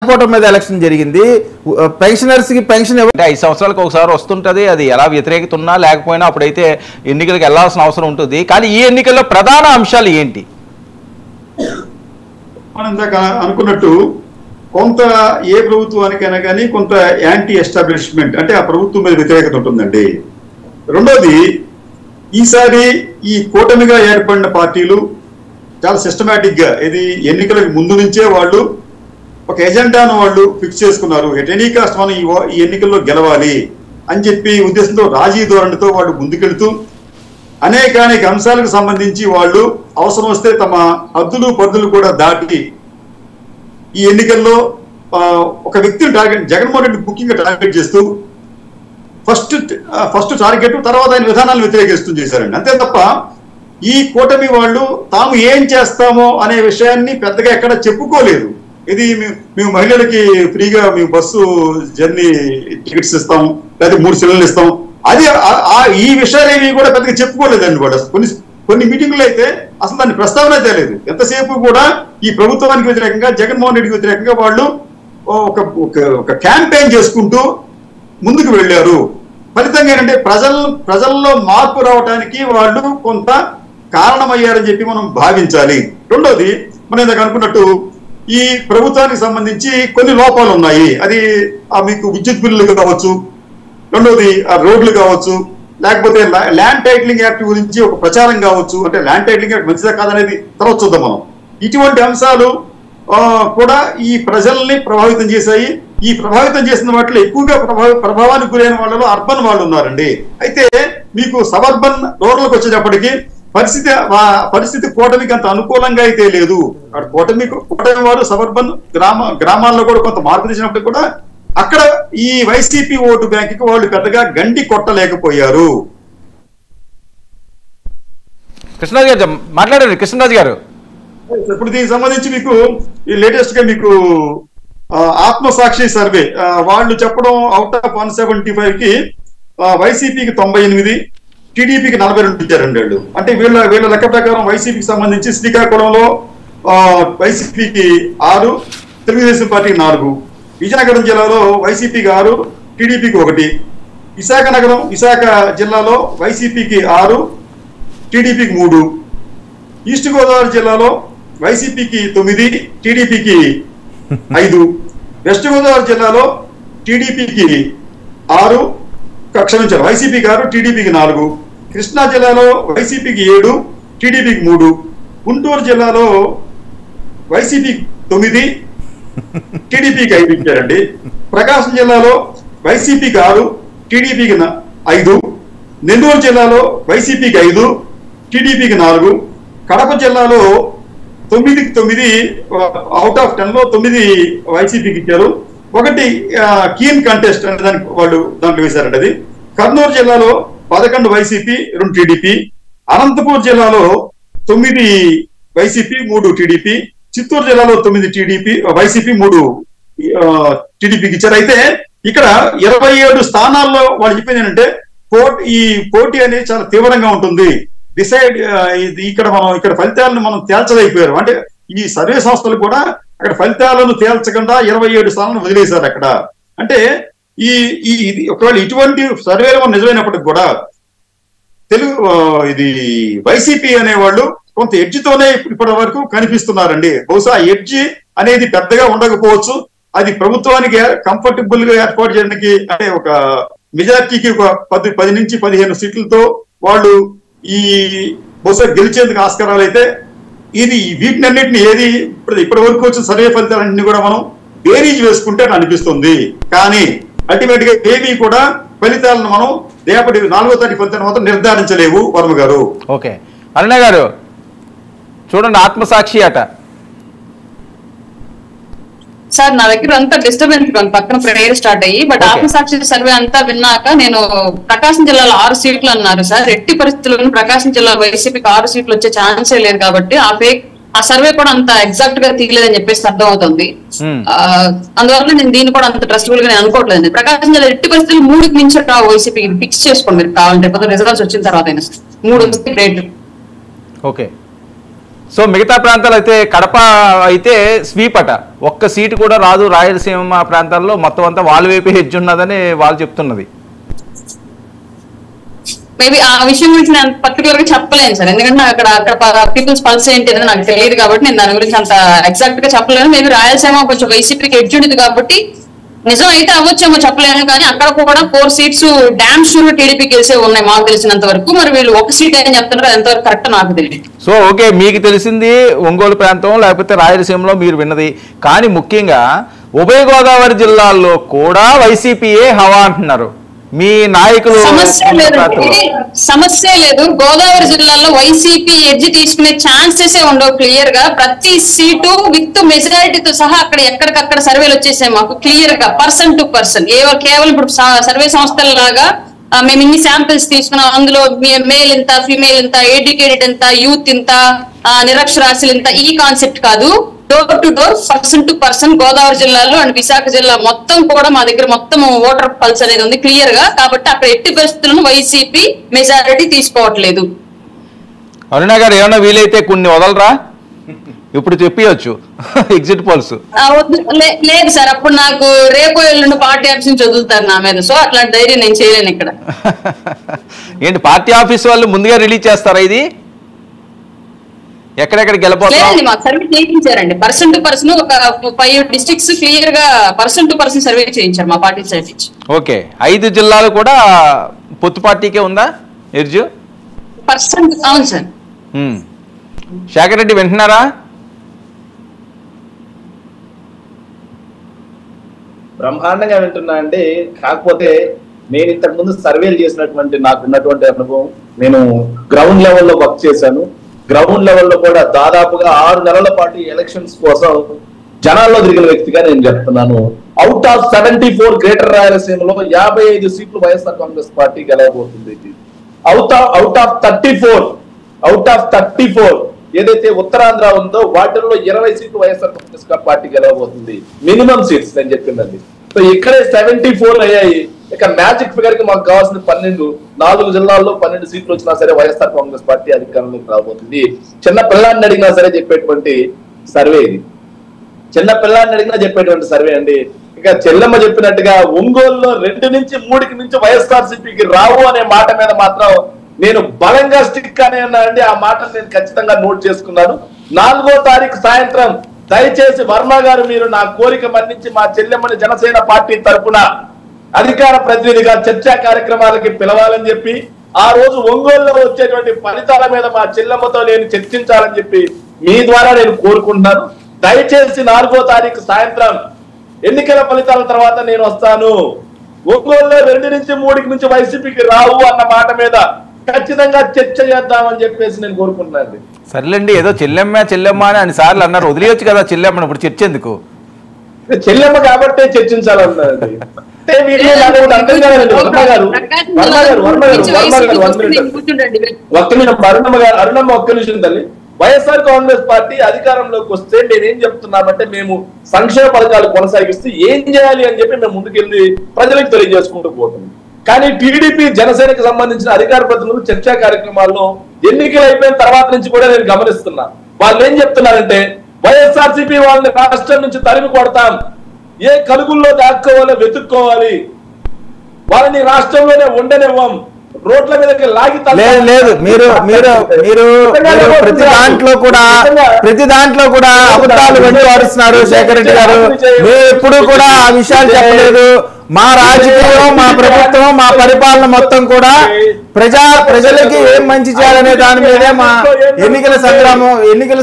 లేకపోవడం మీద ఎలక్షన్ జరిగింది. పెన్షనర్స్ కి పెన్షన్ 5 సంవత్సరాలకు ఒకసారి వస్తుంటది. అది ఎలా వ్యతిరేకత ఉన్నా లేకపోయినా అప్పుడైతే ఎన్నికలకు వెళ్లాల్సిన అవసరం ఉంటుంది. కానీ ఈ ఎన్నికల్లో ప్రధాన అంశాలు ఏంటి? మనం ఇందాక అనుకున్నట్టు కొంత ఏ ప్రభుత్వానికైనా కానీ కొంత యాంటీ ఎస్టాబ్లిష్మెంట్ అంటే ఆ ప్రభుత్వం మీద వ్యతిరేకత ఉంటుందండి. రెండోది, ఈసారి ఈ కూటమిగా ఏర్పడిన పార్టీలు చాలా సిస్టమేటిక్ గా ఇది ఎన్నికలకు ముందు నుంచే వాళ్ళు ఒక ఎజెండాను వాళ్ళు ఫిక్స్ చేసుకున్నారు. ఎట్ ఎనీ కాస్ట్ మనం ఈ ఎన్నికల్లో గెలవాలి అని చెప్పి ఉద్దేశంతో రాజీ ధోరణితో వాళ్ళు ముందుకెళ్తూ అనేక అంశాలకు సంబంధించి వాళ్ళు అవసరం వస్తే తమ హద్దులు పద్దులు కూడా దాటి ఈ ఎన్నికల్లో ఒక వ్యక్తిని టార్గెట్, జగన్మోహన్ రెడ్డి ముఖ్యంగా టార్గెట్ చేస్తూ ఫస్ట్ టార్గెట్, తర్వాత ఆయన విధానాలను వ్యతిరేకిస్తూ చేశారండి. అంతే తప్ప ఈ కూటమి వాళ్ళు తాము ఏం చేస్తామో అనే విషయాన్ని పెద్దగా ఎక్కడ చెప్పుకోలేదు. ఇది మేము మహిళలకి ఫ్రీగా మేము బస్సు జర్నీ టికెట్స్ ఇస్తాం, లేదా 3 సిలిండర్లు ఇస్తాం, అది ఈ విషయాలు ఏవి కూడా పెద్దగా చెప్పుకోలేదండి. వాళ్ళు కొన్ని మీటింగ్లు అయితే అసలు దాన్ని ప్రస్తావన తెలియదు. ఎంతసేపు కూడా ఈ ప్రభుత్వానికి వ్యతిరేకంగా, జగన్మోహన్ రెడ్డికి వ్యతిరేకంగా వాళ్ళు ఒక క్యాంపెయిన్ చేసుకుంటూ ముందుకు వెళ్ళారు. ఫలితంగా ఏంటంటే ప్రజల్లో మార్పు రావడానికి వాళ్ళు కొంత కారణమయ్యారని చెప్పి మనం భావించాలి. రెండోది, మనం ఇందాక అనుకున్నట్టు ఈ ప్రభుత్వానికి సంబంధించి కొన్ని లోపాలు ఉన్నాయి. అది మీకు విద్యుత్ బిల్లులు కావచ్చు, రెండోది రోడ్లు కావచ్చు, లేకపోతే ల్యాండ్ టైటిలింగ్ యాక్ట్ గురించి ఒక ప్రచారం కావచ్చు. అంటే ల్యాండ్ టైటిలింగ్ యాక్ట్ మంచిదా కాదనేది తర్వాత చూద్దాం మనం. ఇటువంటి అంశాలు కూడా ఈ ప్రజల్ని ప్రభావితం చేశాయి. ఈ ప్రభావితం చేసిన వాటిలో ఎక్కువగా ప్రభావానికి గురైన వాళ్ళలో అర్బన్ వాళ్ళు ఉన్నారండి. అయితే మీకు సబర్బన్ రూరల్కి వచ్చేటప్పటికి పరిస్థితి కూటమికి అంత అనుకూలంగా అయితే లేదు. కూటమి వారు సబర్బన్ గ్రామాల్లో కూడా కొంత మార్పు తెచ్చినప్పటికీ కూడా అక్కడ ఈ వైసీపీ ఓటు బ్యాంకుకి వాళ్ళు పెద్దగా గండి కొట్టలేకపోయారు. కృష్ణరాజు గారు మాట్లాడారు. కృష్ణరాజు గారు, ఇప్పుడు దీనికి సంబంధించి మీకు ఈ లేటెస్ట్ గా మీకు ఆత్మసాక్షి సర్వే వాళ్ళు చెప్పడం అవుట్ ఆఫ్ 175 కి వైసీపీకి 98, టీడీపీకి 42 ఇచ్చారండి వాళ్ళు. అంటే వీళ్ళ లెక్క ప్రకారం వైసీపీకి సంబంధించి శ్రీకాకుళంలో వైసీపీకి 6, తెలుగుదేశం పార్టీకి 4, విజయనగరం జిల్లాలో వైసీపీకి 6, టీడీపీకి 1, విశాఖ జిల్లాలో వైసీపీకి 6, టీడీపీకి 3, ఈస్ట్ గోదావరి జిల్లాలో వైసీపీకి 9, టీడీపీకి 5, వెస్ట్ గోదావరి జిల్లాలో టీడీపీకి 6, క్షమించారు, వైసీపీకి 6, టీడీపీకి 4, కృష్ణా జిల్లాలో వైసీపీకి 7, టీడీపీకి 3, గుంటూరు జిల్లాలో వైసీపీకి 9, టీడీపీకి 5 ఇచ్చారండి. ప్రకాశం జిల్లాలో వైసీపీకి 6, టీడీపీకి 5, నెల్లూరు జిల్లాలో వైసీపీకి 5, టీడీపీకి 4, కడప జిల్లాలో 9కి 9 అవుట్ ఆఫ్ 10లో 9 వైసీపీకి ఇచ్చారు. 1 కీన్ కంటెస్ట్ అనే దానికి వాళ్ళు దాంట్లో వేశారండి. అది కర్నూలు జిల్లాలో 11 వైసీపీ, 2 టీడీపీ, అనంతపూర్ జిల్లాలో 9 వైసీపీ, 3 టీడీపీ, చిత్తూరు జిల్లాలో 9 టీడీపీ వైసీపీ, 3 టీడీపీకి ఇచ్చారు. అయితే ఇక్కడ 27 స్థానాల్లో వాళ్ళు చెప్పింది ఏంటంటే ఈ పోటీ అనేది చాలా తీవ్రంగా ఉంటుంది. ఇక్కడ ఫలితాలను మనం తేల్చలేకపోయారు. అంటే ఈ సర్వే సంస్థలు కూడా అక్కడ ఫలితాలను తేల్చకుండా 27 స్థానాలను వదిలేశారు అక్కడ. అంటే ఒకవేళ ఇటువంటి సర్వేలు మనం నిజమైనప్పటికి కూడా ఇది వైసీపీ అనేవాళ్ళు కొంత ఎడ్జితోనే ఇప్పటి వరకు కనిపిస్తున్నారండి. బహుశా ఎడ్జి అనేది పెద్దగా ఉండకపోవచ్చు. అది ప్రభుత్వానికి కంఫర్టబుల్ గా ఏర్పాటు చేయడానికి అంటే ఒక మెజార్టీకి ఒక 10 నుంచి 15 సీట్లతో వాళ్ళు ఈ బహుశా గెలిచేందుకు ఆస్కారాలు అయితే వీటినన్నింటినీ ఇప్పటి వరకు వచ్చిన సర్వే ఫలితాలన్నింటినీ కూడా మనం బేరీజ్ వేసుకుంటే అనిపిస్తుంది. కానీ అల్టిమేట్ గా ఏవి కూడా ఫలితాలను మనం రేపటి 4వ తారీఖు ఫలితాలను మాత్రం నిర్ధారించలేవు. వర్మ గారు, ఓకే. అరుణ గారు చూడండి, ఆత్మసాక్షి అట సార్ నా దగ్గర అంతా డిస్టర్బెన్స్ పక్కన ప్రేయర్ స్టార్ట్ అయ్యి, బట్ ఆత్మసాక్షి సర్వే అంతా విన్నాక నేను ప్రకాశం జిల్లాలో 6 సీట్లు అన్నారు సార్. ఎట్టి పరిస్థితుల్లోనూ ప్రకాశం జిల్లాలో వైసీపీకి 6 సీట్లు వచ్చే ఛాన్సే లేదు. కాబట్టి ఆ సర్వే కూడా అంత ఎగ్జాక్ట్ గా తీయలేదని చెప్పేసి అర్థం అవుతుంది. అందువల్ల నేను దీన్ని కూడా అంత ట్రస్టబుల్ గా నేను అనుకోవట్లేదు. ప్రకాశం జిల్లా ఎట్టి పరిస్థితులు 3కి మించి వైసీపీ ఫిక్స్ చేసుకోండి మీరు కావాలంటే, రిజల్ట్స్ వచ్చిన తర్వాత 3 గ్రేట్. ఓకే. సో మిగతా ప్రాంతాలు అయితే కడప అయితే స్వీప్ అట, ఒక్క సీటు కూడా రాదు రాయలసీమ ప్రాంతాల్లో, మొత్తం అంతా వాళ్ళ వైపు హెడ్జ్ ఉన్నదని వాళ్ళు చెప్తున్నది. మేబీ ఆ విషయం గురించి నేను పర్టికులర్ గా చెప్పలేను సార్, ఎందుకంటే అక్కడ పీపుల్స్ పల్స్ ఏంటి అనేది నాకు తెలియదు కాబట్టి నేను దాని గురించి అంత ఎగ్జాక్ట్ గా చెప్పలేను. మేబీ రాయలసీమ కొంచెం వైసీపీకి ఎడ్జ్ ఉంటుంది కాబట్టి నిజం అయితే అవ్వచ్చేమో చెప్పలేను, కానీ అక్కడ కూడా 4 సీట్స్ డామ్ షూర్ టీడీపీకి గెలిసే ఉన్నాయి మాకు తెలిసినంత వరకు. మరి వీళ్ళు 1 సీట్ అని చెప్తున్నారు, ఎంతవరకు కరెక్ట్ నాకు తెలియదు. సో ఓకే, మీకు తెలిసింది ఒంగోలు ప్రాంతం లేకపోతే రాయలసీమలో మీరు విన్నది, కానీ ముఖ్యంగా ఉభయ గోదావరి జిల్లాల్లో కూడా వైసీపీయే హవా అంటున్నారు మీ నాయకులు. సమస్య లేదు, గోదావరి జిల్లాలో వైసీపీ ఎడ్జ్ తీసుకునే ఛాన్సెస్ ఉండవు. క్లియర్ గా ప్రతి సీటు విత్ మెజారిటీతో సహా అక్కడ ఎక్కడికక్కడ సర్వేలు వచ్చేసాయి మాకు క్లియర్ గా, పర్సన్ టు పర్సన్. కేవలం ఇప్పుడు సర్వే సంస్థల లాగా మేము ఇన్ని శాంపిల్స్ తీసుకున్నాం, అందులో మేల్ ఇంత, ఫీమేల్ ఇంత, ఎడ్యుకేటెడ్ ఇంత, యూత్ ఇంత, నిరక్షరాస్యులు ఇంత, ఈ కాన్సెప్ట్ కాదు. Door to door, person to person Godavari జిల్లాలో అండ్ విశాఖ జిల్లా మొత్తం కూడా మా దగ్గర మొత్తం ఓటర్ పల్స్ అనేది ఉంది క్లియర్ గా. కాబట్టి అక్కడ ఎట్టి పరిస్థితులను వైసీపీ మెజారిటీ తీసుకోవట్లేదు. అరుణ గారు ఏమన్నా వీలైతే కొన్ని వదలరా, ఇప్పుడు చెప్పవచ్చు ఎగ్జిట్ పోల్స్. లేదు సార్, అప్పుడు నాకు రేపు ఎల్లుండి పార్టీ ఆఫీస్ నుంచి వదులుతారు నా మీద, సో అట్లాంటి ధైర్యం నేను చేయలేను ఇక్కడ. ఏంటి పార్టీ ఆఫీస్ వాళ్ళు ముందుగా రిలీజ్ చేస్తారా ఇది ఎక్కడెక్కడ గెలపోతుంది? మాకు సర్వే చేయించారండి, పర్సన్ టు పర్సన్ ఒక 5 డిస్ట్రిక్ట్స్ క్లియర్ గా పర్సన్ టు పర్సన్ సర్వే చేయించారు మా పార్టీ సైడ్ నుంచి. ఓకే, 5 జిల్లాలు కూడా పొత్తు పార్టీకే ఉందా ఎర్జు? పర్సన్, అవును సార్. శేఖర్ రెడ్డి వింటున్నారా? బ్రహ్మాండంగా వింటున్నా అండి. కాకపోతే నేను ఇంతకు ముందు సర్వేలు చేసినటువంటి నాకు ఉన్నటువంటి అనుభవం, నేను గ్రౌండ్ లెవెల్లో వర్క్ చేశాను. గ్రౌండ్ లెవెల్లో కూడా దాదాపుగా 6 నెలల పాటు ఎలక్షన్స్ కోసం జనాల్లో తిరిగిన వ్యక్తిగా నేను చెప్తున్నాను. అవుట్ ఆఫ్ 74 గ్రేటర్ రాయలసీమలో 55 సీట్లు వైఎస్ఆర్ కాంగ్రెస్ పార్టీ గెలవబోతుంది. అవుట్ ఆఫ్ 34 ఏదైతే ఉత్తరాంధ్ర ఉందో వాటిల్లో 20 సీట్లు వైఎస్ఆర్ కాంగ్రెస్ పార్టీ గెలవబోతుంది. మినిమం సీట్స్ నేను చెప్పిందండి. సో ఇక్కడే 74 అయ్యాయి. ఇక మ్యాజిక్ ఫిగర్ కి మాకు కావాల్సిన 12, 4 జిల్లాల్లో 12 సీట్లు వచ్చినా సరే వైఎస్ఆర్ కాంగ్రెస్ పార్టీ అధికారంలోకి రాబోతుంది. చిన్న పిల్లాన్ని అడిగినా సరే చెప్పేటువంటి సర్వే ఇది, చిన్న పిల్లాన్ని అడిగినా చెప్పేటువంటి సర్వే అండి. ఇక చెల్లెమ్మ చెప్పినట్టుగా ఒంగోలులో 2 నుంచి 3కి మించి వైఎస్ఆర్సీపీకి రావు అనే మాట మీద మాత్రం నేను బలంగా స్టిక్ అనే అన్నానండి. ఆ మాటను నేను ఖచ్చితంగా నోట్ చేసుకున్నాను. 4వ తారీఖు సాయంత్రం దయచేసి వర్మ గారు మీరు నా కోరిక మన్నించి మా చెల్లెమ్మని జనసేన పార్టీ తరఫున అధికార ప్రతినిధిగా చర్చా కార్యక్రమాలకి పిలవాలని చెప్పి, ఆ రోజు ఒంగోలులో వచ్చేటువంటి ఫలితాల మీద మా చెల్లెమ్మతో నేను చర్చించాలని చెప్పి మీ ద్వారా నేను కోరుకుంటున్నాను. దయచేసి 4వ తారీఖు సాయంత్రం ఎన్నికల ఫలితాల తర్వాత నేను వస్తాను. ఒంగోలులో 2 నుంచి 3కి నుంచి వైసీపీకి రావు అన్న మాట మీద ఖచ్చితంగా చర్చ చేద్దామని చెప్పేసి నేను కోరుకుంటున్నాను. సర్లేండి, ఏదో చెల్లెమ్మ అని అన్నిసార్లు అన్నారు, వదిలేయచ్చు కదా చెల్లెమ్మను, ఇప్పుడు చర్చ ఎందుకు? చెల్లెమ్మ కాబట్టే చర్చించాలన్నారు. అరుణమ్మ ఒక్క నిమిషం తల్లి. వైఎస్ఆర్ కాంగ్రెస్ పార్టీ అధికారంలోకి వస్తే నేనేం చెప్తున్నామంటే, మేము సంక్షేమ పథకాలు కొనసాగిస్తూ ఏం చేయాలి అని చెప్పి మేము ముందుకెళ్ళి ప్రజలకు తెలియజేసుకుంటూ పోతున్నాం. కానీ టీడీపీ జనసేనకు సంబంధించిన అధికార ప్రతినిధులు చర్చా కార్యక్రమాల్లో ఎన్నికలు అయిపోయిన తర్వాత నుంచి కూడా నేను గమనిస్తున్నా. వాళ్ళు ఏం చెప్తున్నారంటే, వైఎస్ఆర్సీపీ వాళ్ళని రాష్ట్రం నుంచి తరిమి కొడతాం, ఏ కలుగుల్లో దాక్కోవాలో వెతుక్కోవాలి, వాళ్ళని రాష్ట్రంలోనే ఉండనివ్వం, రోడ్ల మీదకి లాగి లేదు. మీరు ప్రతి దాంట్లో కూడా అబద్ధాలు వెంటాడుతున్నారు శేఖర్ రెడ్డి గారు. మీరు ఎప్పుడు కూడా ఆ విషయాలు చెప్పలేదు. మా రాజకీయం, మా ప్రభుత్వం, మా పరిపాలన మొత్తం కూడా ప్రజలకి ఏం మంచి చేయాలనే దాని మీదే మా ఎన్నికల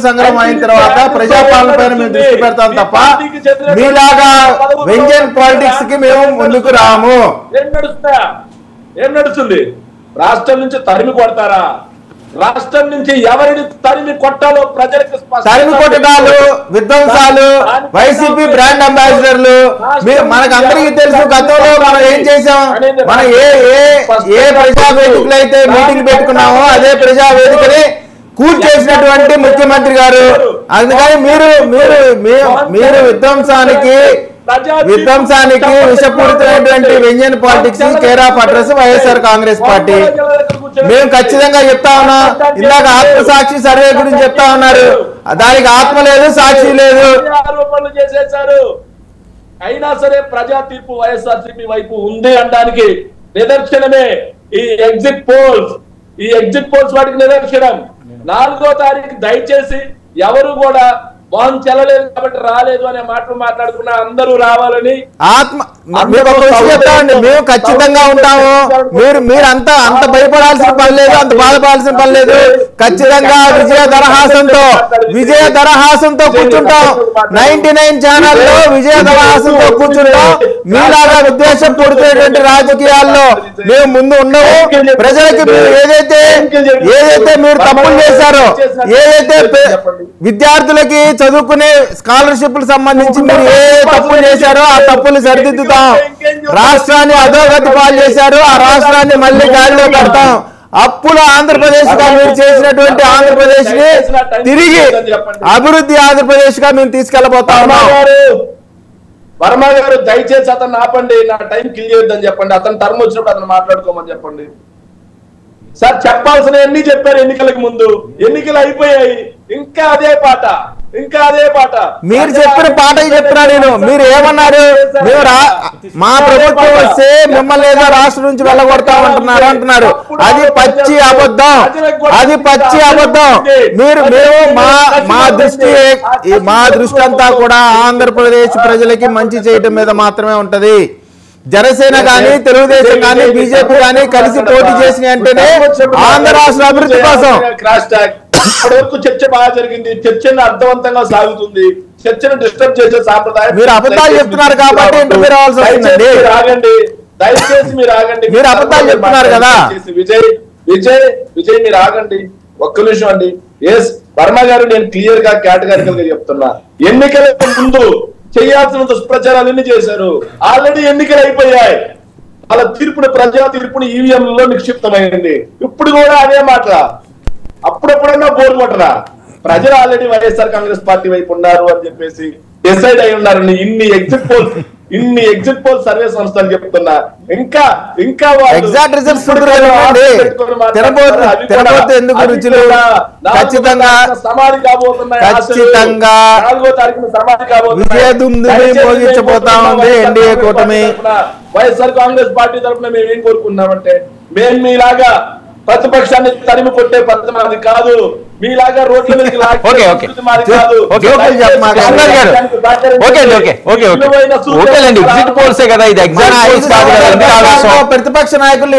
సంగ్రామం అయిన తర్వాత ప్రజాపాలన పైన మేము దృష్టి పెడతాం తప్ప మీలాగా వెంజన్ పాలిటిక్స్ కి మేము ముందుకు రాము. ఏం నడుస్తుంది? రాష్ట్రం నుంచి తరిమి కొడతారా? రాష్ట్రం నుంచి ఎవరిని తరిమి కొట్టాలో ప్రజలకు తరిమి కొట్టడాలు, విధ్వంసాలు, వైసీపీ బ్రాండ్ అంబాసిడర్లు మనకు అందరికీ తెలుసు. గతంలో మనం ఏం చేసాం, మనం ఏ ప్రజావేదికలు అయితే మీటింగ్ పెట్టుకున్నామో అదే ప్రజావేదికని కూల్చేసినటువంటి ముఖ్యమంత్రి గారు. అందుకని మీరు విధ్వంసానికి విధ్వంసానికి విషపూరితమైనటువంటి vengeance politics care of address YSR Congress party. మేము ఖచ్చితంగా చెప్తా ఉన్నాం. ఇందాక ఆత్మసాక్షి సర్వే గురించి చెప్తా ఉన్నారు, దానికి ఆత్మ లేదు, సాక్షి లేదు. ఆరోపణలు చేసేశారు. అయినా సరే ప్రజా తీర్పు వైఎస్ఆర్సీపీ వైపు ఉంది అనడానికి నిదర్శనమే ఈ ఎగ్జిట్ పోల్స్ వాటికి నిదర్శనం. 4వ తారీఖు దయచేసి ఎవరు కూడా మోహన్ చెల్లలేదు కాబట్టి రాలేదు అనే మాటలు మాట్లాడుకున్నా అందరూ రావాలని ఆత్మ మీకు ఒక విషయం చెప్తామండి, మేము ఖచ్చితంగా ఉంటాము. మీరు అంత భయపడాల్సిన పని లేదు, అంత బాధపడాల్సిన పని లేదు. ఖచ్చితంగా విజయ దరహాసంతో కూర్చుంటాం. 99 ఛానల్లో విజయ దరహాసంతో కూర్చుంటాం. మీలాగా విద్వేషం పుడుతున్నటువంటి రాజకీయాల్లో మేము ముందు ఉండవు. ప్రజలకి మీరు ఏదైతే మీరు తప్పులు చేశారో, ఏదైతే విద్యార్థులకి చదువుకునే స్కాలర్షిప్ సంబంధించి మీరు ఏ తప్పులు చేశారో ఆ తప్పులు సరిదిద్దుతాం. రాష్ట్రాన్ని అధోగతి పాలు చేశారు, ఆ రాష్ట్రాన్ని మళ్ళీ గాలిలో పెడతాం. అప్పులు ఆంధ్రప్రదేశ్ గా మీరు చేసినటువంటి ఆంధ్రప్రదేశ్ ని తిరిగి అభివృద్ధి ఆంధ్రప్రదేశ్ గా మేము తీసుకెళ్లబోతా ఉన్నాం. వర్మ గారు దయచేసి అతను ఆపండి, నా టైం కిల్ చేయొద్దని చెప్పండి. అతను టర్మ్ వచ్చినప్పుడు అతను మాట్లాడుకోమని చెప్పండి. సార్ చెప్పాల్సిన ఎన్ని చెప్పారు ఎన్నికలకు ముందు, ఎన్నికలు అయిపోయాయి, ఇంకా అదే పాట. మీరు చెప్పిన పాట చెప్తున్నా నేను. మీరు ఏమన్నారు, మేము మా ప్రభుత్వం వస్తే మిమ్మల్ని ఏదో రాష్ట్రం నుంచి వెళ్ళగొడతామంటున్నారు అంటున్నారు. అది పచ్చి అబద్ధం. మేము మా దృష్టి అంతా కూడా ఆంధ్రప్రదేశ్ ప్రజలకి మంచి చేయటం మీద మాత్రమే ఉంటది. జనసేన గాని, తెలుగుదేశం గాని, బీజేపీ గాని కలిసి పోటీ చేసిన అంటేనే ఆంధ్ర రాష్ట్ర అభివృద్ధి కోసం. ఇప్పటి వరకు చర్చ బాగా జరిగింది, చర్చను అర్థవంతంగా సాగుతుంది. చర్చను డిస్టర్బ్ చేసే సాంప్రదాయం. మీరు అబద్ధాలు చెప్తున్నారు కాబట్టి ఇంటర్వ్యూ రావాల్సి వస్తుందండి. దయచేసి మీరు ఆగండి. మీరు అబద్ధాలు చెప్తున్నారు కదా. విజయ్ మీరు ఆగండి, ఒక్క నిమిషం అండి. ఎస్ వర్మ గారు, నేను క్లియర్ గా కేటగారికల్ గా చెప్తున్నా, ఎన్నికలకు ముందు చేయాల్సిన దుష్ప్రచారాలు ఎన్ని చేశారు. ఆల్రెడీ ఎన్నికలు అయిపోయాయి. వాళ్ళ ప్రజా తీర్పుని ఈవీఎంలలో నిక్షిప్తమైంది. ఇప్పుడు కూడా అదే మాట. అప్పుడప్పుడన్నా బోర్ కొట్టరా? ప్రజలు ఆల్రెడీ వైఎస్ఆర్ కాంగ్రెస్ పార్టీ వైపు ఉన్నారు అని చెప్పేసి డిసైడ్ అయి ఉన్నారని ఇన్ని ఎగ్జిట్ పోల్ సర్వే సంస్థలు చెప్తున్నా. ఇంకా ఎగ్జాక్ట్ రిజల్ట్స్ సమాధి కాబోతున్నాయి. 4వ తారీఖున సమాధి మోగించబోతా ఉంది ఎన్డీఏ కూటమి. వైఎస్ఆర్ కాంగ్రెస్ పార్టీ తరఫున మేము ఏం కోరుకున్నామంటే, మేము మీలాగా ప్రతిపక్షాన్ని తరిమి కొట్టే పద్ధతి కాదు, మీలాగా రోడ్ల మీదకి ప్రతిపక్ష నాయకులు